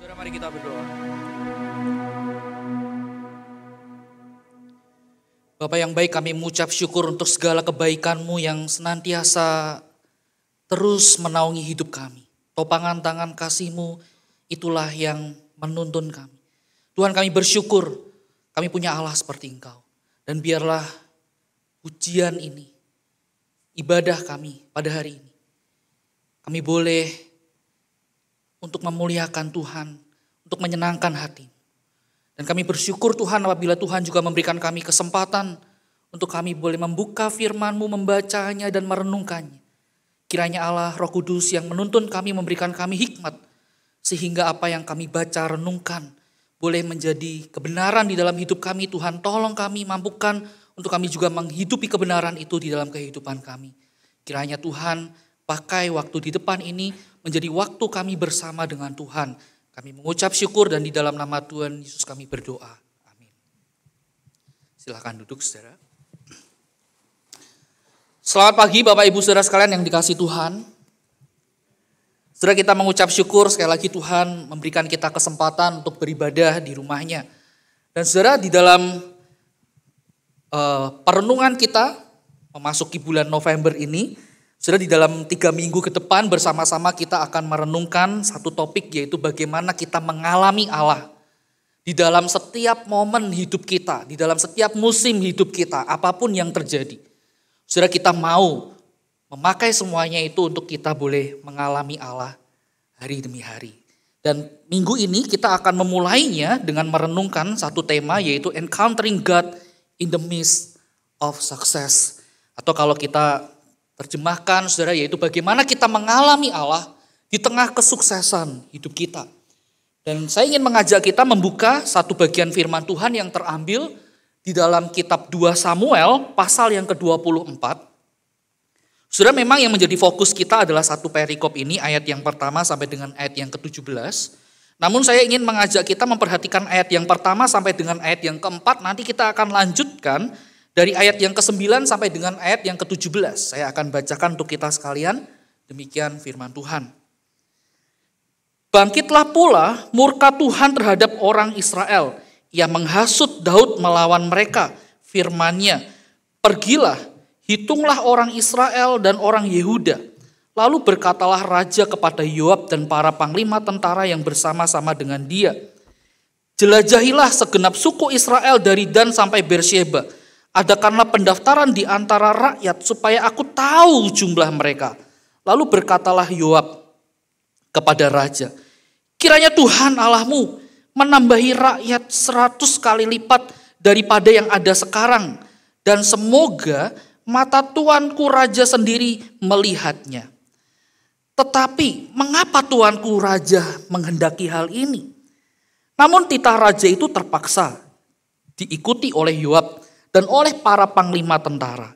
Saudara, mari kita berdoa. Bapa yang baik, kami mengucap syukur untuk segala kebaikan-Mu yang senantiasa terus menaungi hidup kami. Topangan tangan kasih-Mu itulah yang menuntun kami. Tuhan, kami bersyukur kami punya Allah seperti Engkau. Dan biarlah pujian ini, ibadah kami pada hari ini, kami boleh untuk memuliakan Tuhan, untuk menyenangkan hati. Dan kami bersyukur Tuhan apabila Tuhan juga memberikan kami kesempatan untuk kami boleh membuka firman-Mu, membacanya dan merenungkannya. Kiranya Allah Roh Kudus yang menuntun kami, memberikan kami hikmat, sehingga apa yang kami baca, renungkan, boleh menjadi kebenaran di dalam hidup kami. Tuhan, tolong kami, mampukan untuk kami juga menghidupi kebenaran itu di dalam kehidupan kami. Kiranya Tuhan pakai waktu di depan ini menjadi waktu kami bersama dengan Tuhan. Kami mengucap syukur dan di dalam nama Tuhan Yesus kami berdoa. Amin. Silakan duduk, saudara. Selamat pagi Bapak Ibu saudara sekalian yang dikasihi Tuhan. Saudara, kita mengucap syukur sekali lagi Tuhan memberikan kita kesempatan untuk beribadah di rumahnya. Dan saudara, di dalam perenungan kita memasuki bulan November ini, saudara, di dalam 3 minggu ke depan bersama-sama kita akan merenungkan satu topik, yaitu bagaimana kita mengalami Allah di dalam setiap momen hidup kita, di dalam setiap musim hidup kita, apapun yang terjadi. Saudara, kita mau memakai semuanya itu untuk kita boleh mengalami Allah hari demi hari. Dan minggu ini kita akan memulainya dengan merenungkan satu tema, yaitu Encountering God in the Midst of Success. Atau kalau kita terjemahkan, saudara, yaitu bagaimana kita mengalami Allah di tengah kesuksesan hidup kita. Dan saya ingin mengajak kita membuka satu bagian firman Tuhan yang terambil di dalam kitab 2 Samuel pasal yang ke-24. Saudara, memang yang menjadi fokus kita adalah satu perikop ini, ayat yang pertama sampai dengan ayat yang ke-17. Namun saya ingin mengajak kita memperhatikan ayat yang pertama sampai dengan ayat yang keempat. Nanti kita akan lanjutkan dari ayat yang ke-9 sampai dengan ayat yang ke-17. Saya akan bacakan untuk kita sekalian. Demikian firman Tuhan. Bangkitlah pula murka Tuhan terhadap orang Israel. Ia menghasut Daud melawan mereka. Firman-Nya, pergilah, hitunglah orang Israel dan orang Yehuda. Lalu berkatalah raja kepada Yoab dan para panglima tentara yang bersama-sama dengan dia. Jelajahilah segenap suku Israel dari Dan sampai Beersheba. Adakanlah pendaftaran di antara rakyat supaya aku tahu jumlah mereka. Lalu berkatalah Yoab kepada raja, kiranya Tuhan Allahmu menambahi rakyat 100 kali lipat daripada yang ada sekarang. Dan semoga mata tuanku raja sendiri melihatnya. Tetapi mengapa tuanku raja menghendaki hal ini? Namun titah raja itu terpaksa diikuti oleh Yoab dan oleh para panglima tentara.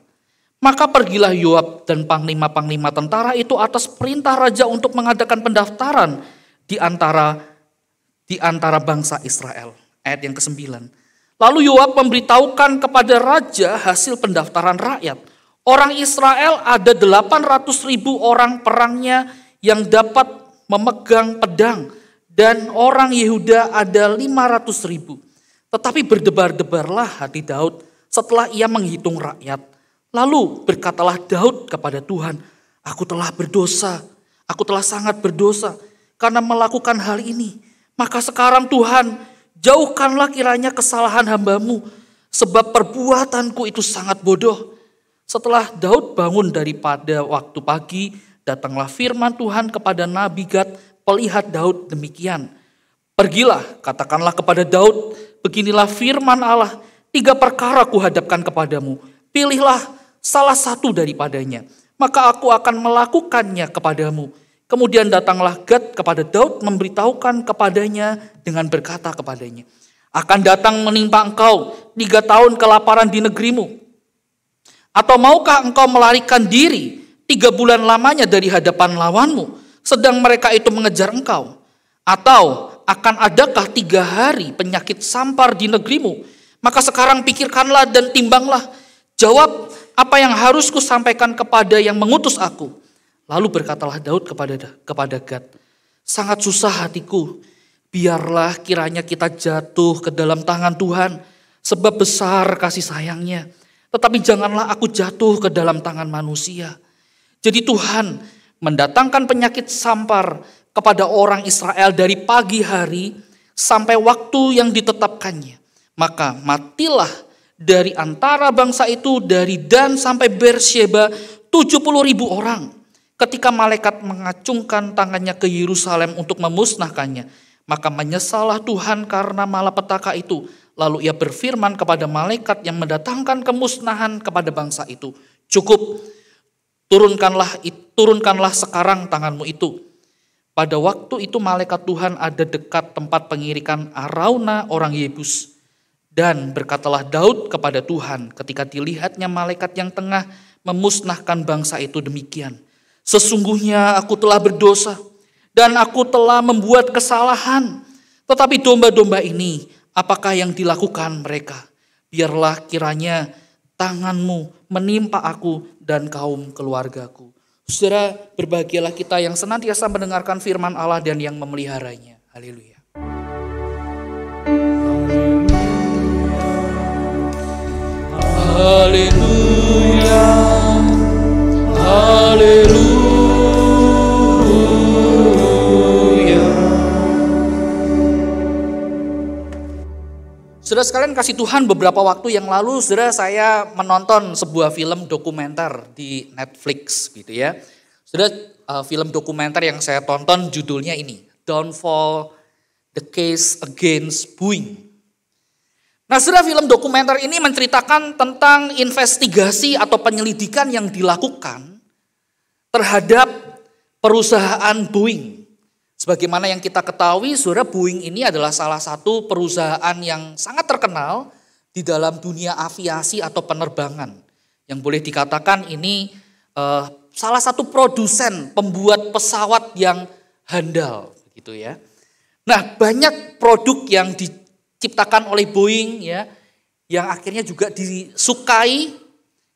Maka pergilah Yoab dan panglima-panglima tentara itu atas perintah raja untuk mengadakan pendaftaran di antara bangsa Israel. Ayat yang ke-9. Lalu Yoab memberitahukan kepada raja hasil pendaftaran rakyat. Orang Israel ada 800.000 orang perangnya yang dapat memegang pedang. Dan orang Yehuda ada 500.000. Tetapi berdebar-debarlah hati Daud setelah ia menghitung rakyat. Lalu berkatalah Daud kepada Tuhan, aku telah berdosa, aku telah sangat berdosa karena melakukan hal ini. Maka sekarang Tuhan, jauhkanlah kiranya kesalahan hamba-Mu, sebab perbuatanku itu sangat bodoh. Setelah Daud bangun daripada waktu pagi, datanglah firman Tuhan kepada Nabi Gad, pelihat Daud demikian. Pergilah, katakanlah kepada Daud, beginilah firman Allah, 3 perkara kuhadapkan kepadamu, pilihlah salah satu daripadanya, maka aku akan melakukannya kepadamu. Kemudian datanglah Gad kepada Daud memberitahukan kepadanya dengan berkata kepadanya, akan datang menimpa engkau 3 tahun kelaparan di negerimu. Atau maukah engkau melarikan diri 3 bulan lamanya dari hadapan lawanmu, sedang mereka itu mengejar engkau? Atau akan adakah 3 hari penyakit sampar di negerimu? Maka sekarang pikirkanlah dan timbanglah, jawab apa yang harus kusampaikan kepada yang mengutus aku. Lalu berkatalah Daud kepada Gad, sangat susah hatiku Biarlah kiranya kita jatuh ke dalam tangan Tuhan, sebab besar kasih sayangnya. Tetapi janganlah aku jatuh ke dalam tangan manusia. Jadi Tuhan mendatangkan penyakit sampar kepada orang Israel dari pagi hari sampai waktu yang ditetapkannya. Maka matilah dari antara bangsa itu dari Dan sampai Beersheba 70.000 orang. Ketika malaikat mengacungkan tangannya ke Yerusalem untuk memusnahkannya, maka menyesallah Tuhan karena malapetaka itu. Lalu ia berfirman kepada malaikat yang mendatangkan kemusnahan kepada bangsa itu, cukup, turunkanlah sekarang tanganmu itu. Pada waktu itu malaikat Tuhan ada dekat tempat pengirikan Arauna orang Yebus. Dan berkatalah Daud kepada Tuhan ketika dilihatnya malaikat yang tengah memusnahkan bangsa itu demikian. Sesungguhnya aku telah berdosa dan aku telah membuat kesalahan. Tetapi domba-domba ini, apakah yang dilakukan mereka? Biarlah kiranya tanganmu menimpa aku dan kaum keluargaku. Saudara, berbahagialah kita yang senantiasa mendengarkan firman Allah dan yang memeliharanya. Haleluya. Haleluya. Haleluya. Saudara sekalian kasih Tuhan, beberapa waktu yang lalu saudara saya menonton sebuah film dokumenter di Netflix gitu ya. Saudara, film dokumenter yang saya tonton judulnya ini, Downfall the Case Against Boeing. Nah saudara, film dokumenter ini menceritakan tentang investigasi atau penyelidikan yang dilakukan terhadap perusahaan Boeing. Sebagaimana yang kita ketahui, saudara, Boeing ini adalah salah satu perusahaan yang sangat terkenal di dalam dunia aviasi atau penerbangan. Yang boleh dikatakan ini salah satu produsen pembuat pesawat yang handal, gitu ya. Nah, banyak produk yang diciptakan oleh Boeing ya, yang akhirnya juga disukai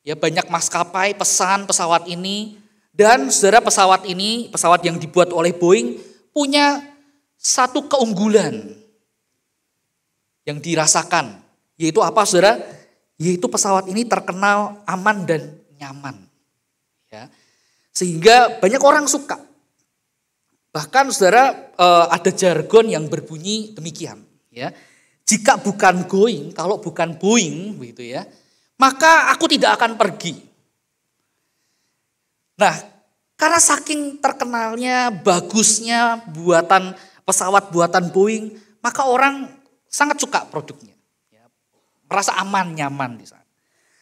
ya, banyak maskapai pesan pesawat ini. Dan saudara, pesawat ini, pesawat yang dibuat oleh Boeing punya satu keunggulan yang dirasakan, yaitu apa saudara? Yaitu pesawat ini terkenal aman dan nyaman, ya, sehingga banyak orang suka. Bahkan saudara, ada jargon yang berbunyi demikian, ya, jika bukan Boeing, kalau bukan Boeing, begitu ya, maka aku tidak akan pergi. Nah, karena saking terkenalnya, bagusnya pesawat buatan Boeing, maka orang sangat suka produknya. Ya, merasa aman, nyaman di sana.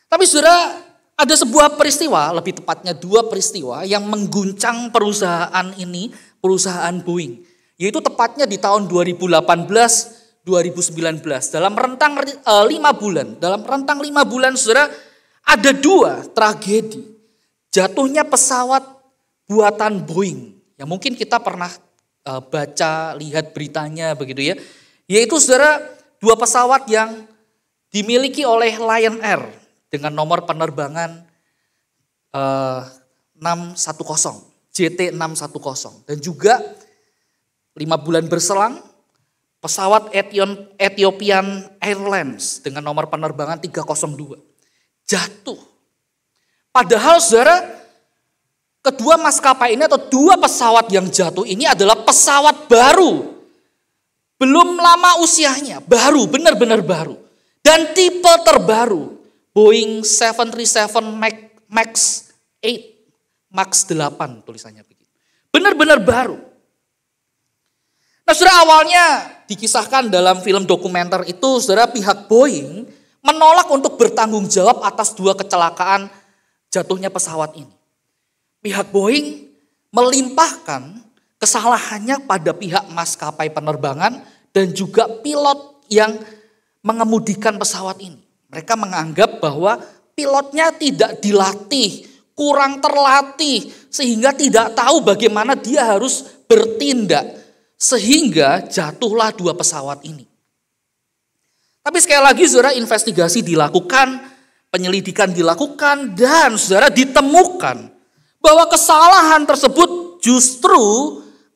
Tapi saudara, ada sebuah peristiwa, lebih tepatnya dua peristiwa yang mengguncang perusahaan ini, perusahaan Boeing. Yaitu tepatnya di tahun 2018-2019. Dalam rentang 5 bulan. Dalam rentang 5 bulan saudara, ada dua tragedi. Jatuhnya pesawat buatan Boeing, yang mungkin kita pernah baca, lihat beritanya begitu ya. Yaitu saudara, dua pesawat yang dimiliki oleh Lion Air dengan nomor penerbangan 610, JT610. Dan juga 5 bulan berselang, pesawat Ethiopian Airlines dengan nomor penerbangan 302 jatuh. Padahal saudara, kedua maskapai ini atau dua pesawat yang jatuh ini adalah pesawat baru. Belum lama usianya, baru, benar-benar baru. Dan tipe terbaru, Boeing 737 MAX 8, MAX 8 tulisannya begitu. Benar-benar baru. Nah saudara, awalnya dikisahkan dalam film dokumenter itu, saudara, pihak Boeing menolak untuk bertanggung jawab atas dua kecelakaan jatuhnya pesawat ini. Pihak Boeing melimpahkan kesalahannya pada pihak maskapai penerbangan dan juga pilot yang mengemudikan pesawat ini. Mereka menganggap bahwa pilotnya tidak dilatih, kurang terlatih, sehingga tidak tahu bagaimana dia harus bertindak, sehingga jatuhlah dua pesawat ini. Tapi sekali lagi saudara, investigasi dilakukan, penyelidikan dilakukan, dan saudara, ditemukan bahwa kesalahan tersebut justru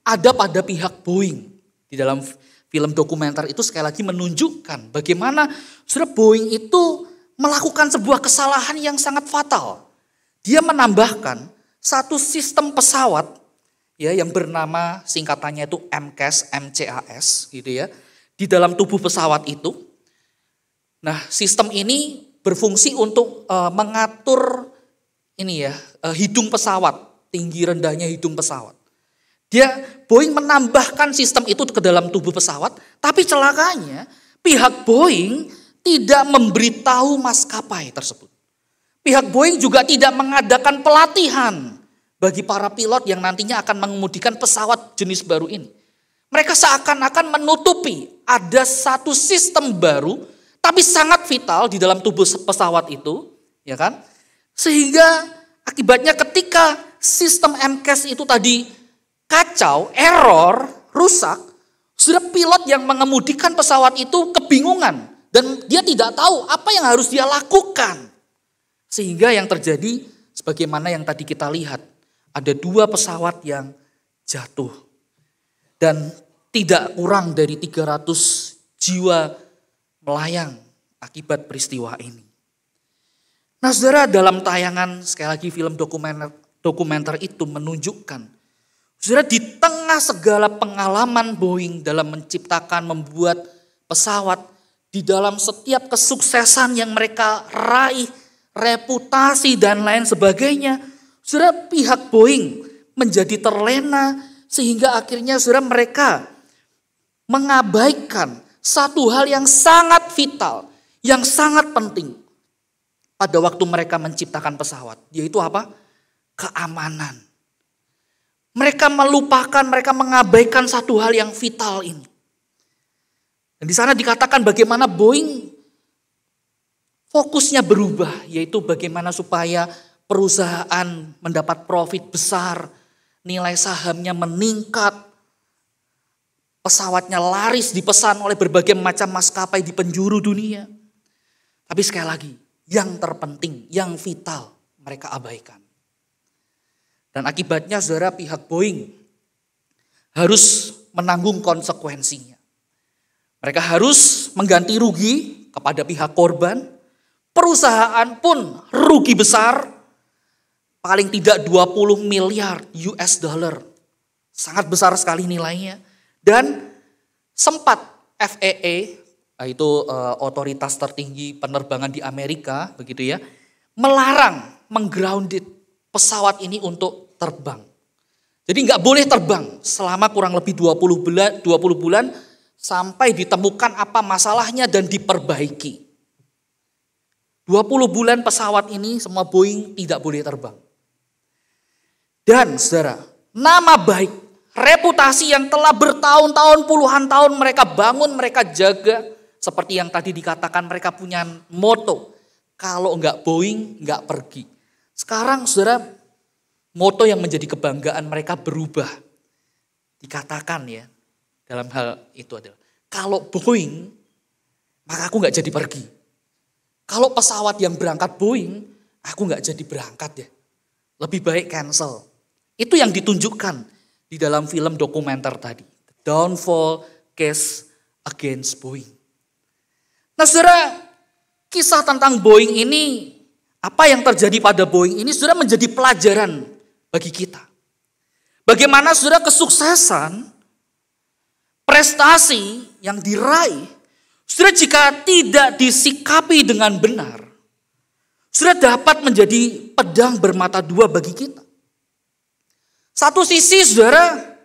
ada pada pihak Boeing. Di dalam Film dokumenter itu sekali lagi menunjukkan bagaimana saudara Boeing itu melakukan sebuah kesalahan yang sangat fatal. Dia menambahkan satu sistem pesawat ya yang bernama singkatannya itu MCAS gitu ya di dalam tubuh pesawat itu. Nah, sistem ini berfungsi untuk mengatur ini ya hidung pesawat, tinggi rendahnya hidung pesawat. Boeing menambahkan sistem itu ke dalam tubuh pesawat, tapi celakanya pihak Boeing tidak memberitahu maskapai tersebut. Pihak Boeing juga tidak mengadakan pelatihan bagi para pilot yang nantinya akan mengemudikan pesawat jenis baru ini. Mereka seakan-akan menutupi ada satu sistem baru, tapi sangat vital di dalam tubuh pesawat itu, ya kan? Sehingga akibatnya ketika sistem MCAS itu tadi kacau, error, rusak, sudah pilot yang mengemudikan pesawat itu kebingungan dan dia tidak tahu apa yang harus dia lakukan. Sehingga yang terjadi sebagaimana yang tadi kita lihat, ada 2 pesawat yang jatuh. Dan tidak kurang dari 300 jiwa melayang akibat peristiwa ini. Nah, saudara, dalam tayangan sekali lagi film dokumenter itu menunjukkan saudara, di tengah segala pengalaman Boeing dalam menciptakan, membuat pesawat, di dalam setiap kesuksesan yang mereka raih, reputasi dan lain sebagainya, saudara, pihak Boeing menjadi terlena sehingga akhirnya saudara mereka mengabaikan satu hal yang sangat vital, yang sangat penting pada waktu mereka menciptakan pesawat, yaitu apa? Keamanan. Mereka melupakan, mereka mengabaikan satu hal yang vital ini. Dan di sana dikatakan bagaimana Boeing fokusnya berubah, yaitu bagaimana supaya perusahaan mendapat profit besar, nilai sahamnya meningkat, pesawatnya laris dipesan oleh berbagai macam maskapai di penjuru dunia. Tapi sekali lagi, yang terpenting, yang vital mereka abaikan. Dan akibatnya saudara pihak Boeing harus menanggung konsekuensinya. Mereka harus mengganti rugi kepada pihak korban. Perusahaan pun rugi besar. Paling tidak 20 miliar US dollar. Sangat besar sekali nilainya. Dan sempat FAA, itu otoritas tertinggi penerbangan di Amerika, begitu ya, melarang, menggrounded pesawat ini untuk terbang. Jadi nggak boleh terbang selama kurang lebih 20 bulan sampai ditemukan apa masalahnya dan diperbaiki. 20 bulan pesawat ini semua Boeing tidak boleh terbang. Dan saudara, nama baik, reputasi yang telah bertahun-tahun, puluhan tahun mereka bangun, mereka jaga. Seperti yang tadi dikatakan mereka punya moto, kalau nggak Boeing nggak pergi. Sekarang saudara, moto yang menjadi kebanggaan mereka berubah. Dikatakan ya, dalam hal itu adalah, kalau Boeing, maka aku gak jadi pergi. Kalau pesawat yang berangkat Boeing, aku gak jadi berangkat ya. Lebih baik cancel. Itu yang ditunjukkan di dalam film dokumenter tadi. The Downfall Case Against Boeing. Nah saudara, kisah tentang Boeing ini, apa yang terjadi pada Boeing ini sudah menjadi pelajaran bagi kita. Bagaimana sudah kesuksesan, prestasi yang diraih, sudah jika tidak disikapi dengan benar, sudah dapat menjadi pedang bermata dua bagi kita. Satu sisi saudara,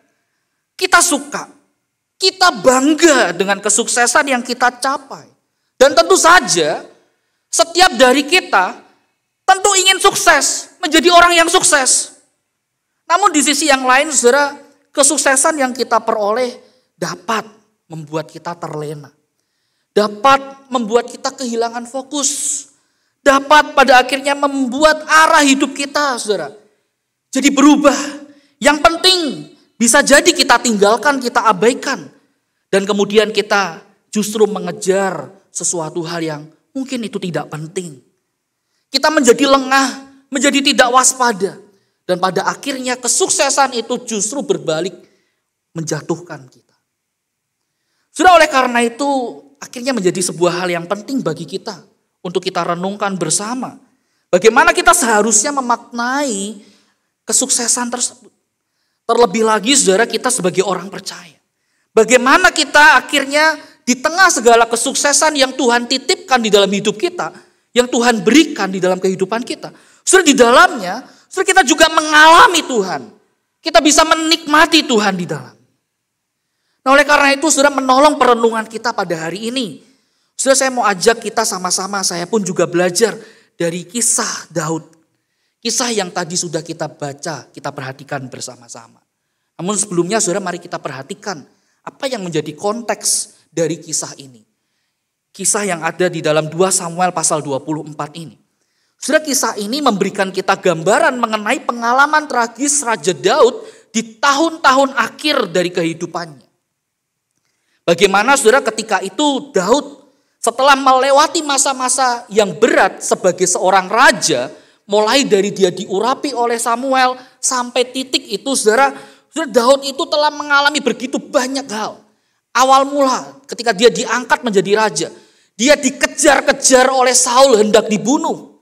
kita suka, kita bangga dengan kesuksesan yang kita capai. Dan tentu saja, setiap dari kita tentu ingin sukses, menjadi orang yang sukses. Namun di sisi yang lain, saudara, kesuksesan yang kita peroleh dapat membuat kita terlena. Dapat membuat kita kehilangan fokus. Dapat pada akhirnya membuat arah hidup kita, saudara, jadi berubah. Yang penting bisa jadi kita tinggalkan, kita abaikan. Dan kemudian kita justru mengejar sesuatu hal yang mungkin itu tidak penting. Kita menjadi lengah, menjadi tidak waspada. Dan pada akhirnya kesuksesan itu justru berbalik menjatuhkan kita. Sudah oleh karena itu akhirnya menjadi sebuah hal yang penting bagi kita untuk kita renungkan bersama. Bagaimana kita seharusnya memaknai kesuksesan tersebut. Terlebih lagi saudara kita sebagai orang percaya. Bagaimana kita akhirnya di tengah segala kesuksesan yang Tuhan titipkan di dalam hidup kita, yang Tuhan berikan di dalam kehidupan kita. Saudara di dalamnya, saudara kita juga mengalami Tuhan. Kita bisa menikmati Tuhan di dalam. Nah oleh karena itu saudara menolong perenungan kita pada hari ini. Saudara saya mau ajak kita sama-sama, saya pun juga belajar dari kisah Daud. Kisah yang tadi sudah kita baca, kita perhatikan bersama-sama. Namun sebelumnya saudara mari kita perhatikan apa yang menjadi konteks dari kisah ini. Kisah yang ada di dalam 2 Samuel pasal 24 ini. Saudara kisah ini memberikan kita gambaran mengenai pengalaman tragis Raja Daud di tahun-tahun akhir dari kehidupannya. Bagaimana saudara ketika itu Daud setelah melewati masa-masa yang berat sebagai seorang raja, mulai dari dia diurapi oleh Samuel sampai titik itu saudara Daud itu telah mengalami begitu banyak hal. Awal mula ketika dia diangkat menjadi raja, dia dikejar-kejar oleh Saul hendak dibunuh.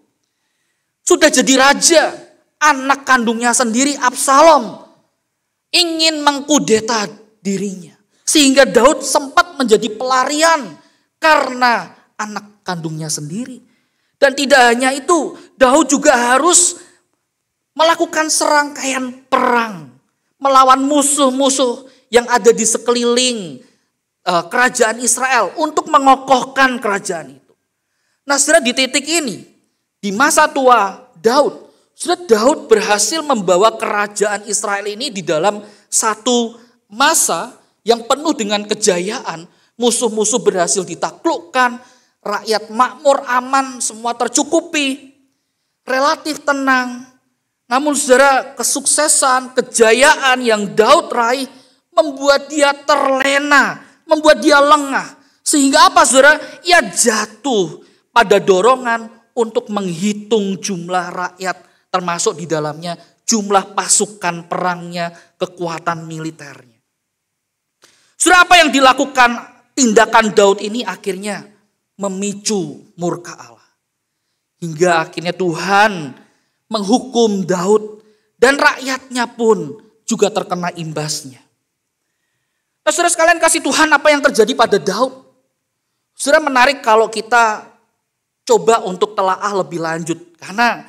Sudah jadi raja, anak kandungnya sendiri Absalom ingin mengkudeta dirinya. Sehingga Daud sempat menjadi pelarian karena anak kandungnya sendiri. Dan tidak hanya itu, Daud juga harus melakukan serangkaian perang. Melawan musuh-musuh yang ada di sekeliling kerajaan Israel untuk mengokohkan kerajaan itu. Nah saudara di titik ini, di masa tua Daud, saudara Daud berhasil membawa kerajaan Israel ini di dalam satu masa yang penuh dengan kejayaan, musuh-musuh berhasil ditaklukkan, rakyat makmur, aman, semua tercukupi, relatif tenang. Namun saudara kesuksesan, kejayaan yang Daud raih membuat dia terlena, membuat dia lengah. Sehingga apa saudara? Ia jatuh pada dorongan untuk menghitung jumlah rakyat, termasuk di dalamnya jumlah pasukan perangnya, kekuatan militernya. Saudara apa yang dilakukan tindakan Daud ini akhirnya memicu murka Allah. Hingga akhirnya Tuhan menghukum Daud dan rakyatnya pun juga terkena imbasnya. Nah saudara sekalian kasih Tuhan apa yang terjadi pada Daud. Saudara menarik kalau kita coba untuk telaah lebih lanjut. Karena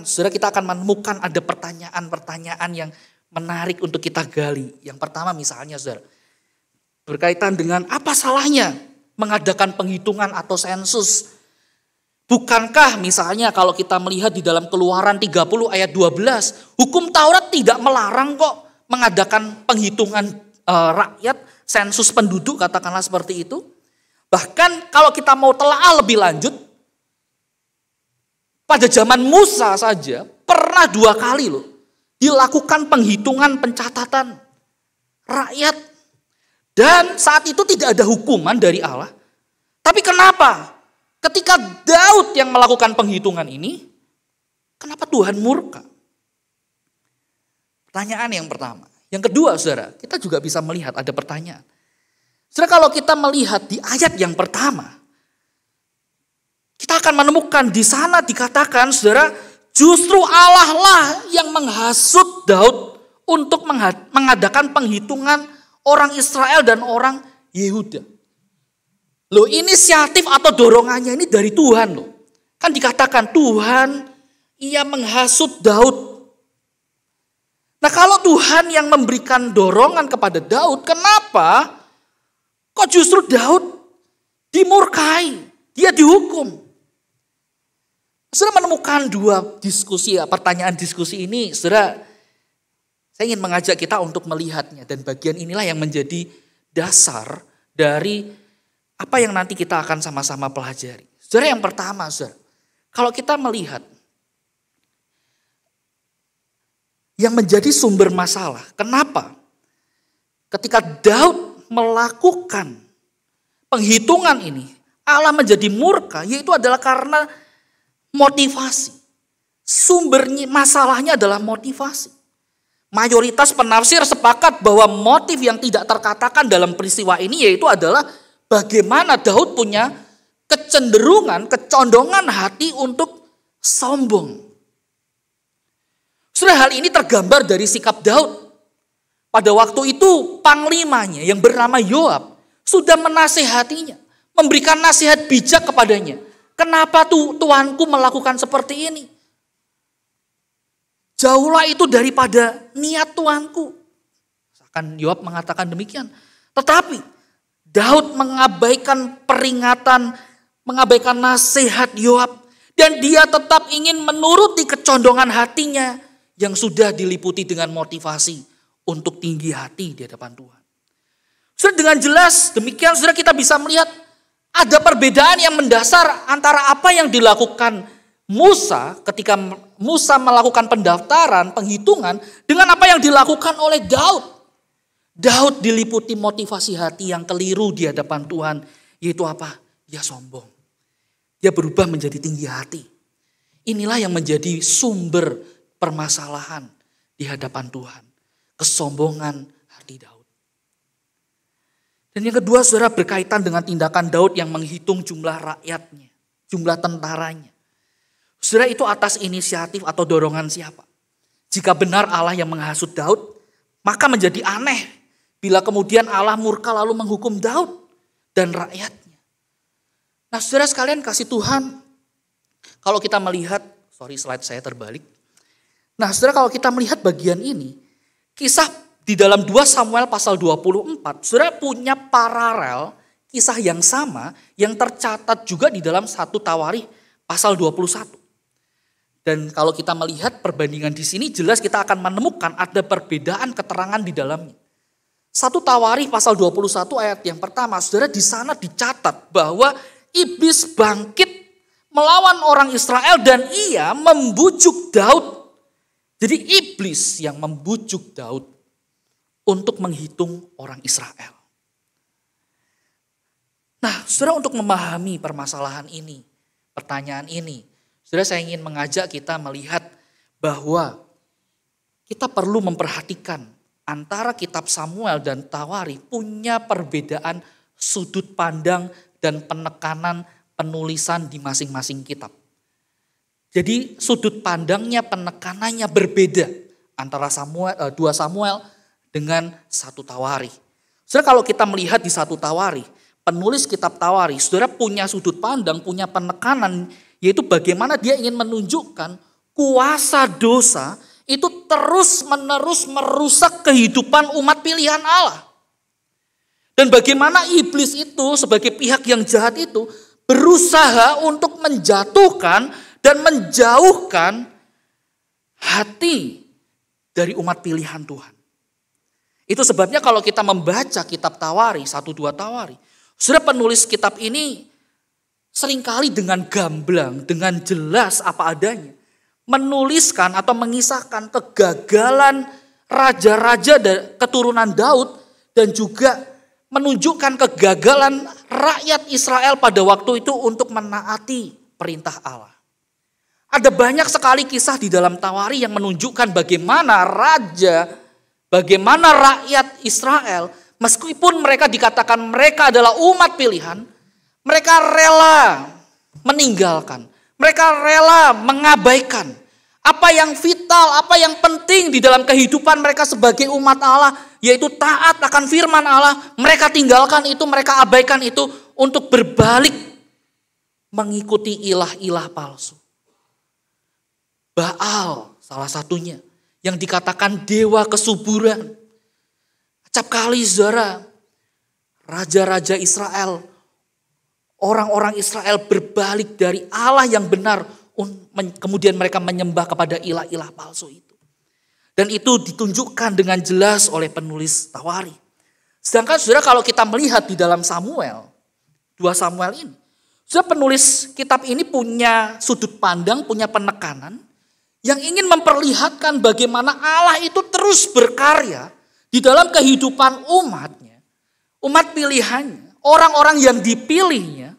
saudara kita akan menemukan ada pertanyaan-pertanyaan yang menarik untuk kita gali. Yang pertama misalnya saudara, berkaitan dengan apa salahnya mengadakan penghitungan atau sensus. Bukankah misalnya kalau kita melihat di dalam Keluaran 30 ayat 12, hukum Taurat tidak melarang kok mengadakan penghitungan rakyat, sensus penduduk katakanlah seperti itu. Bahkan kalau kita mau telaah lebih lanjut, pada zaman Musa saja pernah 2 kali loh dilakukan penghitungan pencatatan rakyat. Dan saat itu tidak ada hukuman dari Allah. Tapi kenapa? Ketika Daud yang melakukan penghitungan ini, kenapa Tuhan murka? Pertanyaan yang pertama. Yang kedua saudara, kita juga bisa melihat ada pertanyaan. Saudara kalau kita melihat di ayat yang pertama, kita akan menemukan di sana dikatakan saudara, justru Allah lah yang menghasut Daud untuk mengadakan penghitungan orang Israel dan orang Yehuda. Loh inisiatif atau dorongannya ini dari Tuhan loh. Kan dikatakan Tuhan ia menghasut Daud. Nah kalau Tuhan yang memberikan dorongan kepada Daud, kenapa kok justru Daud dimurkai, dia dihukum? Saudara menemukan 2 diskusi, pertanyaan diskusi ini, saudara. Saya ingin mengajak kita untuk melihatnya dan bagian inilah yang menjadi dasar dari apa yang nanti kita akan sama-sama pelajari. Saudara yang pertama, saudara, kalau kita melihat yang menjadi sumber masalah, kenapa? Ketika Daud melakukan penghitungan ini, Allah menjadi murka, yaitu adalah karena motivasi. Sumbernya masalahnya adalah motivasi. mayoritas penafsir sepakat bahwa motif yang tidak terkatakan dalam peristiwa ini yaitu adalah bagaimana Daud punya kecondongan hati untuk sombong. Sudah hal ini tergambar dari sikap Daud. Pada waktu itu panglimanya yang bernama Yoab sudah menasihatinya, memberikan nasihat bijak kepadanya. Kenapa tuanku melakukan seperti ini? Jauhlah itu daripada niat tuanku. Akan Yoab mengatakan demikian. Tetapi Daud mengabaikan peringatan, mengabaikan nasihat Yoab. Dan dia tetap ingin menuruti kecondongan hatinya yang sudah diliputi dengan motivasi untuk tinggi hati di hadapan Tuhan. Sudah dengan jelas demikian, sudah kita bisa melihat ada perbedaan yang mendasar antara apa yang dilakukan Musa ketika Musa melakukan pendaftaran, penghitungan, dengan apa yang dilakukan oleh Daud. Daud diliputi motivasi hati yang keliru di hadapan Tuhan, yaitu apa? Dia sombong. Dia berubah menjadi tinggi hati. Inilah yang menjadi sumber permasalahan di hadapan Tuhan. Kesombongan hati Daud. Dan yang kedua, saudara, berkaitan dengan tindakan Daud yang menghitung jumlah rakyatnya, jumlah tentaranya. Saudara, itu atas inisiatif atau dorongan siapa? Jika benar Allah yang menghasut Daud, maka menjadi aneh bila kemudian Allah murka lalu menghukum Daud dan rakyatnya. Nah, saudara sekalian kasih Tuhan, kalau kita melihat, slide saya terbalik. Nah, saudara, kalau kita melihat bagian ini, kisah di dalam 2 Samuel pasal 24, saudara punya paralel kisah yang sama yang tercatat juga di dalam 1 Tawarikh pasal 21. Dan kalau kita melihat perbandingan di sini jelas kita akan menemukan ada perbedaan keterangan di dalamnya. 1 Tawarikh pasal 21 ayat yang pertama, saudara, di sana dicatat bahwa iblis bangkit melawan orang Israel dan ia membujuk Daud. Jadi iblis yang membujuk Daud untuk menghitung orang Israel. Nah, saudara, untuk memahami permasalahan ini, pertanyaan ini, saudara, saya ingin mengajak kita melihat bahwa kita perlu memperhatikan antara kitab Samuel dan Tawarikh punya perbedaan sudut pandang dan penekanan penulisan di masing-masing kitab. Jadi sudut pandangnya, penekanannya berbeda antara 2 Samuel dengan 1 Tawarikh. Saudara, kalau kita melihat di 1 Tawarikh, penulis kitab Tawarikh, saudara, punya sudut pandang, punya penekanan, yaitu bagaimana dia ingin menunjukkan kuasa dosa itu terus-menerus merusak kehidupan umat pilihan Allah. Dan bagaimana iblis itu sebagai pihak yang jahat itu berusaha untuk menjatuhkan dan menjauhkan hati dari umat pilihan Tuhan. Itu sebabnya kalau kita membaca kitab Tawarikh, 1-2 Tawarikh, saudara, penulis kitab ini seringkali dengan gamblang, dengan jelas apa adanya, menuliskan atau mengisahkan kegagalan raja-raja keturunan Daud dan juga menunjukkan kegagalan rakyat Israel pada waktu itu untuk menaati perintah Allah. Ada banyak sekali kisah di dalam Tawarikh yang menunjukkan bagaimana rakyat Israel, meskipun mereka dikatakan mereka adalah umat pilihan, mereka rela meninggalkan, mereka rela mengabaikan apa yang vital, apa yang penting di dalam kehidupan mereka sebagai umat Allah, yaitu taat akan firman Allah. Mereka tinggalkan itu, mereka abaikan itu untuk berbalik mengikuti ilah-ilah palsu. Baal salah satunya yang dikatakan dewa kesuburan. Acap kali, saudara, raja-raja Israel, orang-orang Israel berbalik dari Allah yang benar, kemudian mereka menyembah kepada ilah-ilah palsu itu. Dan itu ditunjukkan dengan jelas oleh penulis Tawarikh. Sedangkan, saudara, kalau kita melihat di dalam Samuel, 2 Samuel ini, saudara, penulis kitab ini punya sudut pandang, punya penekanan yang ingin memperlihatkan bagaimana Allah itu terus berkarya di dalam kehidupan umatnya, umat pilihannya, orang-orang yang dipilihnya.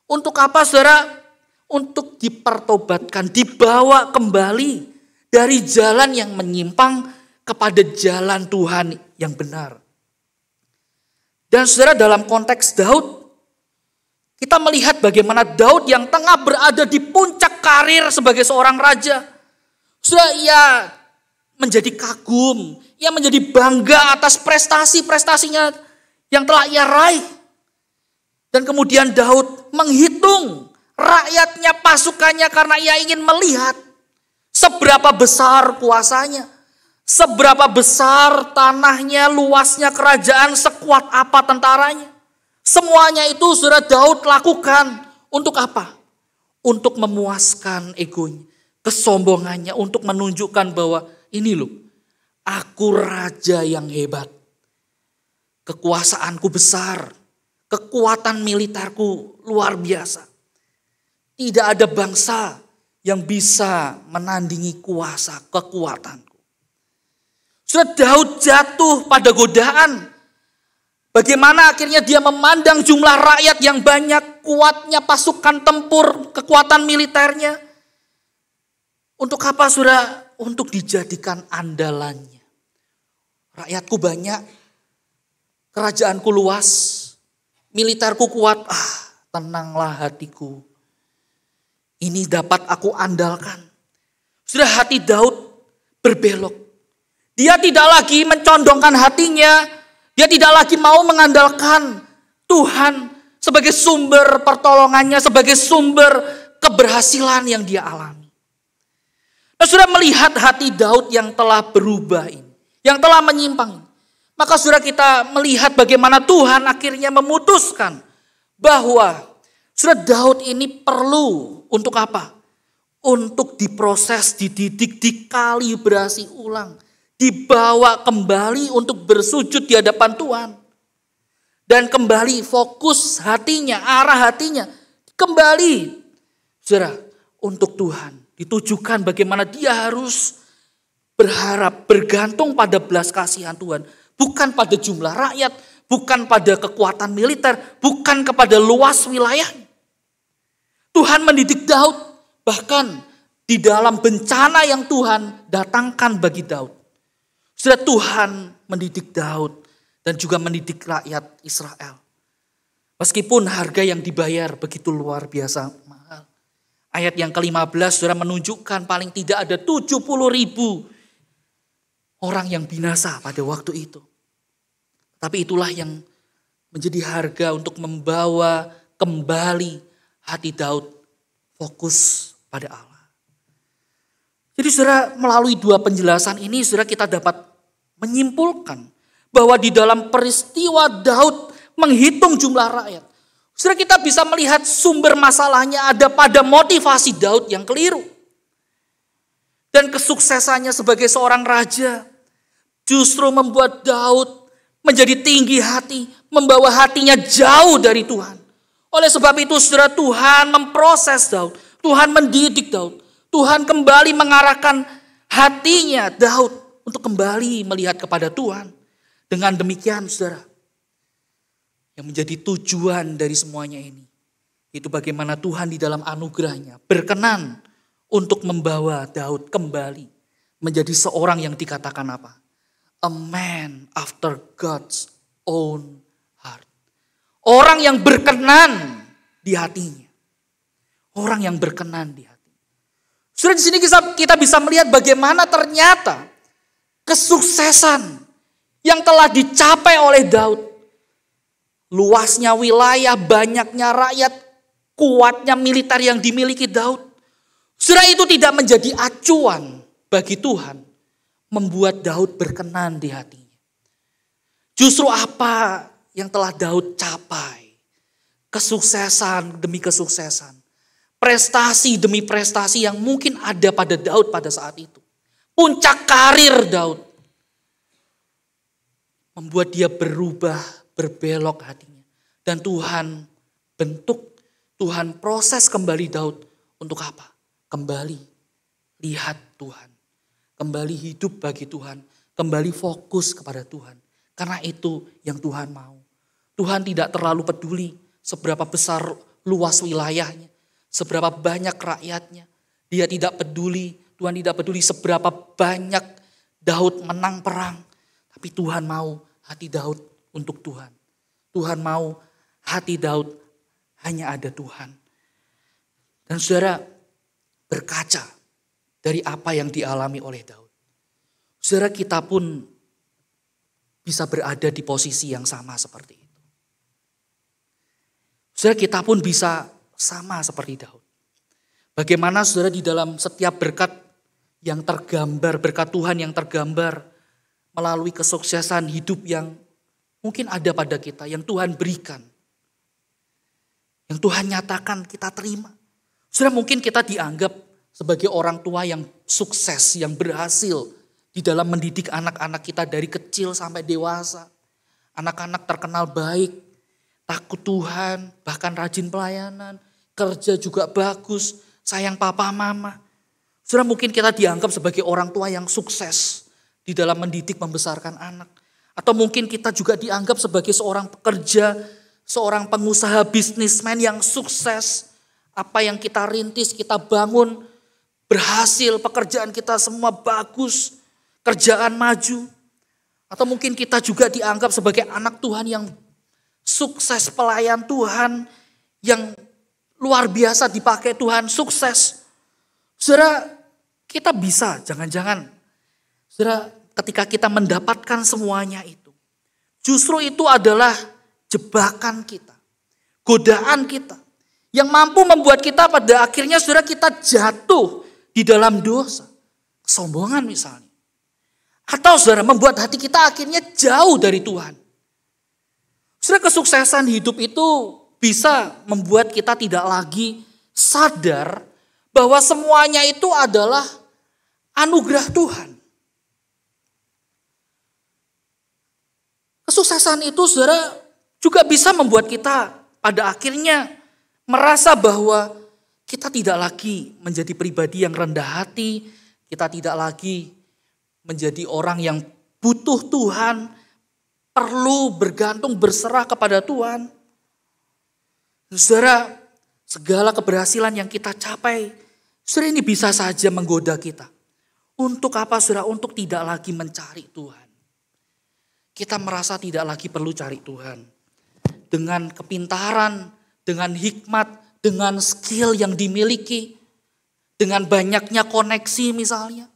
Untuk apa, saudara? Untuk dipertobatkan, dibawa kembali dari jalan yang menyimpang kepada jalan Tuhan yang benar. Dan saudara, dalam konteks Daud, kita melihat bagaimana Daud yang tengah berada di puncak karir sebagai seorang raja. Saudara, ia menjadi kagum, ia menjadi bangga atas prestasi-prestasinya yang telah ia raih. Dan kemudian Daud menghitung rakyatnya, pasukannya, karena ia ingin melihat seberapa besar kuasanya, seberapa besar tanahnya, luasnya kerajaan, sekuat apa tentaranya. Semuanya itu saudara Daud lakukan untuk apa? Untuk memuaskan egonya, kesombongannya, untuk menunjukkan bahwa ini loh, aku raja yang hebat. Kekuasaanku besar, kekuatan militerku luar biasa. Tidak ada bangsa yang bisa menandingi kuasa kekuatanku. Saudara, Daud jatuh pada godaan. Bagaimana akhirnya dia memandang jumlah rakyat yang banyak, kuatnya pasukan tempur, kekuatan militernya. Untuk apa saudara? Untuk dijadikan andalannya. Rakyatku banyak, kerajaanku luas, militerku kuat. Tenanglah hatiku. Ini dapat aku andalkan. Sudah, hati Daud berbelok. Dia tidak lagi mencondongkan hatinya. Dia tidak lagi mau mengandalkan Tuhan sebagai sumber pertolongannya, sebagai sumber keberhasilan yang dia alami. Nah, sudah melihat hati Daud yang telah berubah ini, yang telah menyimpang ini. Maka sudah kita melihat bagaimana Tuhan akhirnya memutuskan bahwa sudah Daud ini perlu untuk apa? Untuk diproses, dididik, dikalibrasi ulang. Dibawa kembali untuk bersujud di hadapan Tuhan. Dan kembali fokus hatinya, arah hatinya. Kembali, saudara, untuk Tuhan. Ditujukan bagaimana dia harus berharap, bergantung pada belas kasihan Tuhan. Bukan pada jumlah rakyat, bukan pada kekuatan militer, bukan kepada luas wilayah. Tuhan mendidik Daud, bahkan di dalam bencana yang Tuhan datangkan bagi Daud. Sudah, Tuhan mendidik Daud dan juga mendidik rakyat Israel. Meskipun harga yang dibayar begitu luar biasa mahal. Ayat yang ke-15 sudah menunjukkan paling tidak ada 70.000 orang yang binasa pada waktu itu. Tapi itulah yang menjadi harga untuk membawa kembali hati Daud fokus pada Allah. Jadi saudara, melalui dua penjelasan ini saudara kita dapat menyimpulkan bahwa di dalam peristiwa Daud menghitung jumlah rakyat, saudara kita bisa melihat sumber masalahnya ada pada motivasi Daud yang keliru. Dan kesuksesannya sebagai seorang raja justru membuat Daud menjadi tinggi hati, membawa hatinya jauh dari Tuhan. Oleh sebab itu saudara, Tuhan memproses Daud, Tuhan mendidik Daud. Tuhan kembali mengarahkan hatinya Daud untuk kembali melihat kepada Tuhan. Dengan demikian saudara, yang menjadi tujuan dari semuanya ini, itu bagaimana Tuhan di dalam anugerahnya berkenan untuk membawa Daud kembali menjadi seorang yang dikatakan apa? A man after God's own heart. Orang yang berkenan di hatinya. Orang yang berkenan di hatinya. Sudah di sini kita bisa melihat bagaimana ternyata kesuksesan yang telah dicapai oleh Daud. Luasnya wilayah, banyaknya rakyat, kuatnya militer yang dimiliki Daud. Sudah itu tidak menjadi acuan bagi Tuhan membuat Daud berkenan di hatinya. Justru apa yang telah Daud capai? Kesuksesan demi kesuksesan. Prestasi demi prestasi yang mungkin ada pada Daud pada saat itu. Puncak karir Daud. Membuat dia berubah, berbelok hatinya. Dan Tuhan bentuk, Tuhan proses kembali Daud untuk apa? Kembali lihat Tuhan. Kembali hidup bagi Tuhan. Kembali fokus kepada Tuhan. Karena itu yang Tuhan mau. Tuhan tidak terlalu peduli seberapa besar luas wilayahnya. Seberapa banyak rakyatnya. Dia tidak peduli, Tuhan tidak peduli seberapa banyak Daud menang perang, tapi Tuhan mau hati Daud untuk Tuhan. Tuhan mau hati Daud hanya ada Tuhan. Dan saudara berkaca dari apa yang dialami oleh Daud. Saudara, kita pun bisa berada di posisi yang sama seperti itu. Saudara, kita pun bisa sama seperti Daud. Bagaimana saudara di dalam setiap berkat yang tergambar, berkat Tuhan yang tergambar melalui kesuksesan hidup yang mungkin ada pada kita, yang Tuhan berikan. Yang Tuhan nyatakan kita terima. Saudara, mungkin kita dianggap sebagai orang tua yang sukses, yang berhasil di dalam mendidik anak-anak kita dari kecil sampai dewasa. Anak-anak terkenal baik, takut Tuhan, bahkan rajin pelayanan, kerja juga bagus, sayang papa mama. Saudara, mungkin kita dianggap sebagai orang tua yang sukses di dalam mendidik membesarkan anak. Atau mungkin kita juga dianggap sebagai seorang pekerja, seorang pengusaha bisnismen yang sukses. Apa yang kita rintis, kita bangun, berhasil, pekerjaan kita semua bagus, kerjaan maju. Atau mungkin kita juga dianggap sebagai anak Tuhan yang sukses, pelayan Tuhan yang luar biasa dipakai Tuhan, sukses. Saudara, kita bisa, jangan-jangan, saudara, ketika kita mendapatkan semuanya itu, justru itu adalah jebakan kita, godaan kita, yang mampu membuat kita pada akhirnya saudara kita jatuh di dalam dosa, kesombongan misalnya. Atau saudara membuat hati kita akhirnya jauh dari Tuhan. Saudara, kesuksesan hidup itu bisa membuat kita tidak lagi sadar bahwa semuanya itu adalah anugerah Tuhan. Kesuksesan itu saudara juga bisa membuat kita pada akhirnya merasa bahwa kita tidak lagi menjadi pribadi yang rendah hati. Kita tidak lagi menjadi orang yang butuh Tuhan, perlu bergantung berserah kepada Tuhan. Saudara, segala keberhasilan yang kita capai, saudara, ini bisa saja menggoda kita. Untuk apa saudara? Untuk tidak lagi mencari Tuhan. Kita merasa tidak lagi perlu cari Tuhan. Dengan kepintaran, dengan hikmat, dengan skill yang dimiliki, dengan banyaknya koneksi misalnya.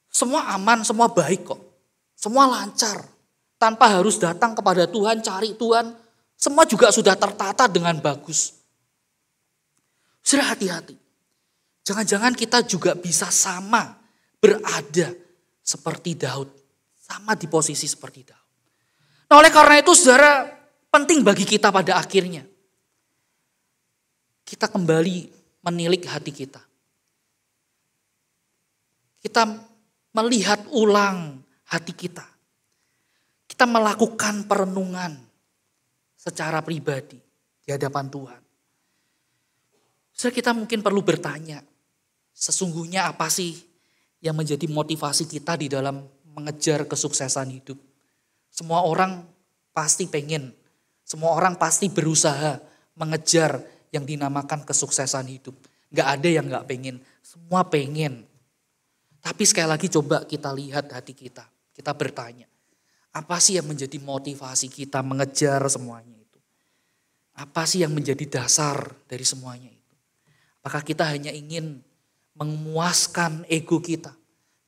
Semua aman, semua baik kok. Semua lancar. Tanpa harus datang kepada Tuhan, cari Tuhan. Semua juga sudah tertata dengan bagus. Saudara, hati-hati. Jangan-jangan kita juga bisa sama berada seperti Daud. Sama di posisi seperti Daud. Nah, oleh karena itu saudara, penting bagi kita pada akhirnya. Kita kembali menilik hati kita. Kita melihat ulang hati kita. Kita melakukan perenungan secara pribadi di hadapan Tuhan. Saudara, kita mungkin perlu bertanya, sesungguhnya apa sih yang menjadi motivasi kita di dalam mengejar kesuksesan hidup? Semua orang pasti pengen, semua orang pasti berusaha mengejar yang dinamakan kesuksesan hidup. Gak ada yang gak pengen, semua pengen. Tapi sekali lagi coba kita lihat hati kita, kita bertanya, apa sih yang menjadi motivasi kita mengejar semuanya itu? Apa sih yang menjadi dasar dari semuanya itu? Apakah kita hanya ingin memuaskan ego kita?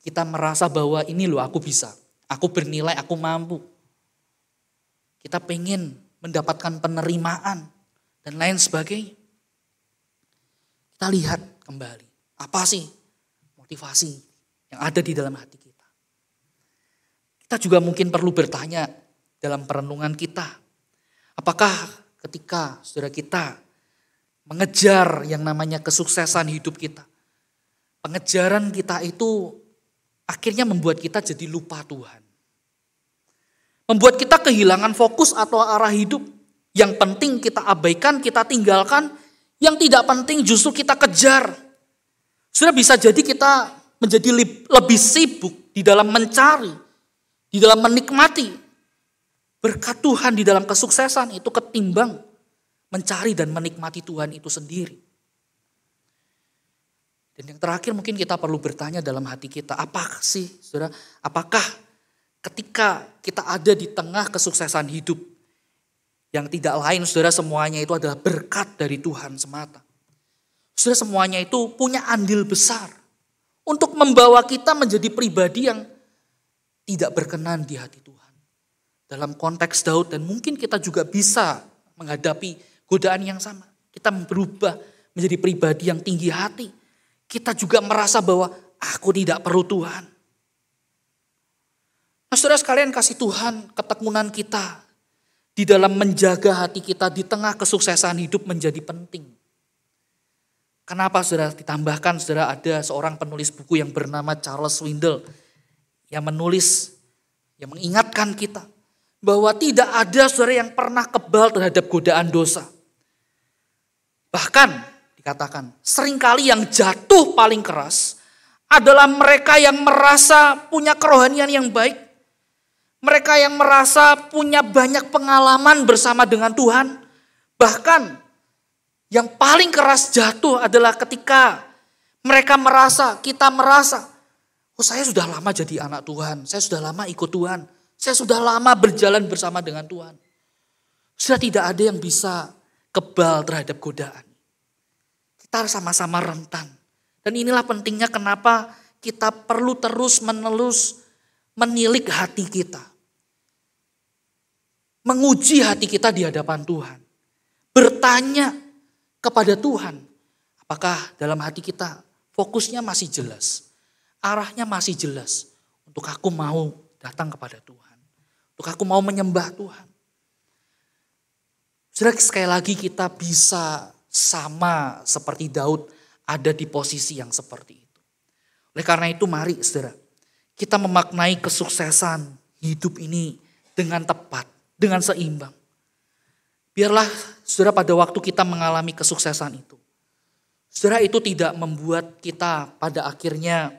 Kita merasa bahwa ini loh aku bisa, aku bernilai, aku mampu. Kita pengen mendapatkan penerimaan dan lain sebagainya. Kita lihat kembali, apa sih motivasi yang ada di dalam hati kita. Kita juga mungkin perlu bertanya dalam perenungan kita. Apakah ketika saudara kita mengejar yang namanya kesuksesan hidup kita, pengejaran kita itu akhirnya membuat kita jadi lupa Tuhan. Membuat kita kehilangan fokus atau arah hidup. Yang penting kita abaikan, kita tinggalkan. Yang tidak penting justru kita kejar. Sudah bisa jadi kita menjadi lebih sibuk di dalam mencari, di dalam menikmati berkat Tuhan di dalam kesuksesan itu ketimbang mencari dan menikmati Tuhan itu sendiri. Dan yang terakhir mungkin kita perlu bertanya dalam hati kita, apakah sih saudara, apakah ketika kita ada di tengah kesuksesan hidup yang tidak lain saudara semuanya itu adalah berkat dari Tuhan semata. Saudara semuanya itu punya andil besar untuk membawa kita menjadi pribadi yang tidak berkenan di hati Tuhan. Dalam konteks Daud dan mungkin kita juga bisa menghadapi godaan yang sama. Kita berubah menjadi pribadi yang tinggi hati. Kita juga merasa bahwa aku tidak perlu Tuhan. Nah, saudara sekalian, kasih Tuhan, ketekunan kita di dalam menjaga hati kita di tengah kesuksesan hidup menjadi penting. Kenapa saudara? Ditambahkan saudara ada seorang penulis buku yang bernama Charles Swindoll yang menulis, yang mengingatkan kita bahwa tidak ada saudara yang pernah kebal terhadap godaan dosa. Bahkan dikatakan, seringkali yang jatuh paling keras adalah mereka yang merasa punya kerohanian yang baik. Mereka yang merasa punya banyak pengalaman bersama dengan Tuhan. Bahkan yang paling keras jatuh adalah ketika mereka merasa, kita merasa, oh saya sudah lama jadi anak Tuhan, saya sudah lama ikut Tuhan, saya sudah lama berjalan bersama dengan Tuhan. Sudah tidak ada yang bisa kebal terhadap godaan. Kita sama-sama rentan. Dan inilah pentingnya kenapa kita perlu terus-menerus menilik hati kita. Menguji hati kita di hadapan Tuhan. Bertanya kepada Tuhan. Apakah dalam hati kita fokusnya masih jelas. Arahnya masih jelas. Untuk aku mau datang kepada Tuhan. Untuk aku mau menyembah Tuhan. Saudara, sekali lagi kita bisa sama seperti Daud ada di posisi yang seperti itu. Oleh karena itu mari saudara, kita memaknai kesuksesan hidup ini dengan tepat, dengan seimbang. Biarlah saudara pada waktu kita mengalami kesuksesan itu, saudara itu tidak membuat kita pada akhirnya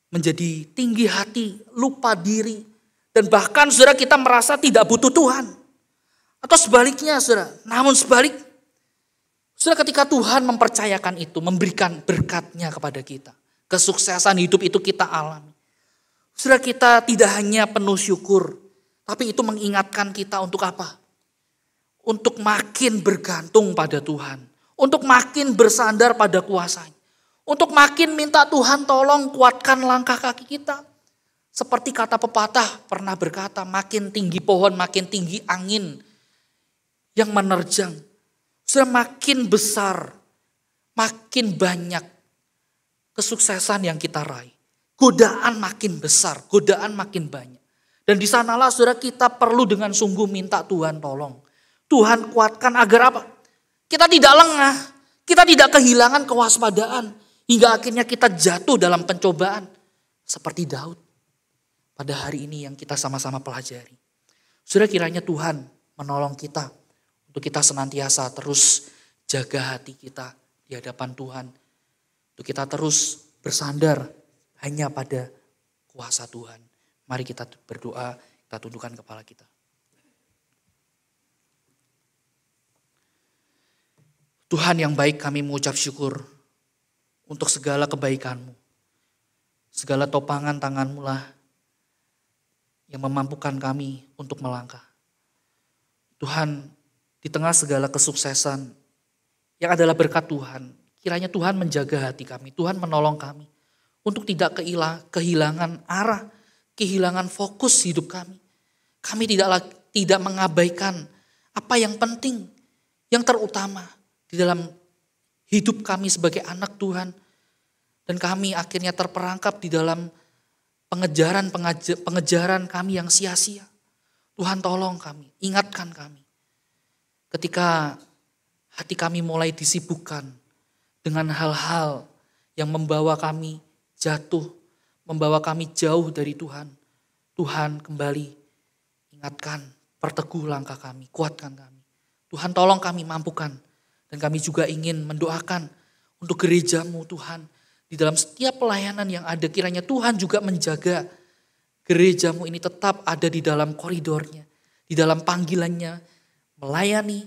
menjadi tinggi hati, lupa diri, dan bahkan saudara kita merasa tidak butuh Tuhan. Atau sebaliknya saudara, namun sebalik, saudara ketika Tuhan mempercayakan itu, memberikan berkatnya kepada kita. Kesuksesan hidup itu kita alami. Saudara kita tidak hanya penuh syukur, tapi itu mengingatkan kita untuk apa? Untuk makin bergantung pada Tuhan. Untuk makin bersandar pada kuasa-Nya. Untuk makin minta Tuhan tolong kuatkan langkah kaki kita. Seperti kata pepatah pernah berkata, makin tinggi pohon, makin tinggi angin yang menerjang. Sudah makin besar, makin banyak kesuksesan yang kita raih. Godaan makin besar, godaan makin banyak. Dan di sanalah saudara kita perlu dengan sungguh minta Tuhan tolong. Tuhan kuatkan agar apa? Kita tidak lengah, kita tidak kehilangan kewaspadaan. Hingga akhirnya kita jatuh dalam pencobaan. Seperti Daud pada hari ini yang kita sama-sama pelajari. Saudara kiranya Tuhan menolong kita. Untuk kita senantiasa terus jaga hati kita di hadapan Tuhan. Untuk kita terus bersandar hanya pada kuasa Tuhan. Mari kita berdoa, kita tundukkan kepala kita. Tuhan yang baik, kami mengucap syukur untuk segala kebaikan-Mu. Segala topangan tangan-Mu lah yang memampukan kami untuk melangkah. Tuhan, di tengah segala kesuksesan yang adalah berkat Tuhan, kiranya Tuhan menjaga hati kami, Tuhan menolong kami untuk tidak kehilangan arah, kehilangan fokus hidup kami. Kami tidak mengabaikan apa yang penting, yang terutama di dalam hidup kami sebagai anak Tuhan. Dan kami akhirnya terperangkap di dalam pengejaran kami yang sia-sia. Tuhan tolong kami, ingatkan kami. Ketika hati kami mulai disibukkan dengan hal-hal yang membawa kami jatuh, membawa kami jauh dari Tuhan. Tuhan kembali ingatkan, perteguh langkah kami, kuatkan kami. Tuhan tolong kami, mampukan. Dan kami juga ingin mendoakan untuk gereja-Mu Tuhan. Di dalam setiap pelayanan yang ada, kiranya Tuhan juga menjaga gereja-Mu ini tetap ada di dalam koridornya. Di dalam panggilannya, melayani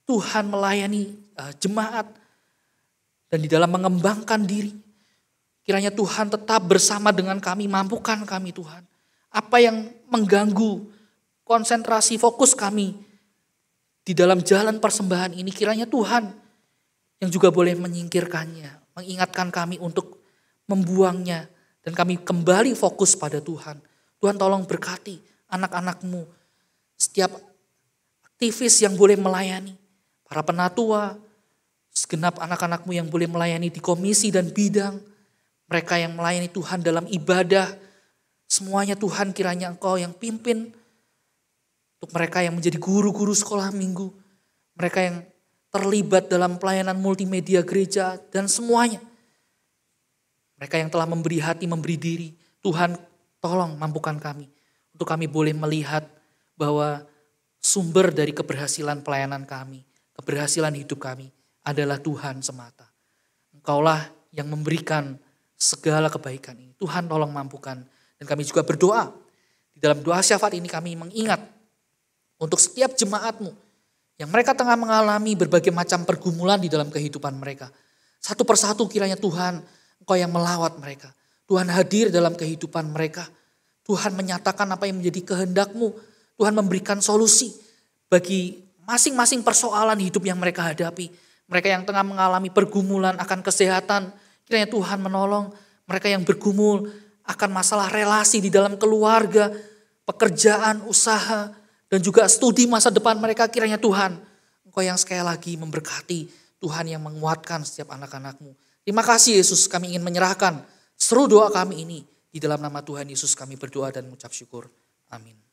Tuhan, melayani jemaat dan di dalam mengembangkan diri. Kiranya Tuhan tetap bersama dengan kami, mampukan kami Tuhan. Apa yang mengganggu konsentrasi fokus kami di dalam jalan persembahan ini, kiranya Tuhan yang juga boleh menyingkirkannya, mengingatkan kami untuk membuangnya, dan kami kembali fokus pada Tuhan. Tuhan tolong berkati anak-anak-Mu, setiap aktivis yang boleh melayani, para penatua, segenap anak-anak-Mu yang boleh melayani di komisi dan bidang, mereka yang melayani Tuhan dalam ibadah, semuanya Tuhan kiranya Engkau yang pimpin. Untuk mereka yang menjadi guru-guru sekolah minggu, mereka yang terlibat dalam pelayanan multimedia gereja, dan semuanya. Mereka yang telah memberi hati, memberi diri, Tuhan tolong mampukan kami, untuk kami boleh melihat bahwa sumber dari keberhasilan pelayanan kami, keberhasilan hidup kami adalah Tuhan semata. Engkaulah yang memberikan segala kebaikan ini. Tuhan tolong mampukan. Dan kami juga berdoa, di dalam doa syafaat ini kami mengingat untuk setiap jemaat-Mu yang mereka tengah mengalami berbagai macam pergumulan di dalam kehidupan mereka. Satu persatu kiranya Tuhan, Engkau yang melawat mereka. Tuhan hadir dalam kehidupan mereka. Tuhan menyatakan apa yang menjadi kehendak-Mu. Tuhan memberikan solusi bagi masing-masing persoalan hidup yang mereka hadapi. Mereka yang tengah mengalami pergumulan akan kesehatan, kiranya Tuhan menolong. Mereka yang bergumul akan masalah relasi di dalam keluarga, pekerjaan, usaha, dan juga studi masa depan mereka, kiranya Tuhan, Engkau yang sekali lagi memberkati, Tuhan yang menguatkan setiap anak-anak-Mu. Terima kasih Yesus, kami ingin menyerahkan seru doa kami ini. Di dalam nama Tuhan Yesus kami berdoa dan mengucap syukur. Amin.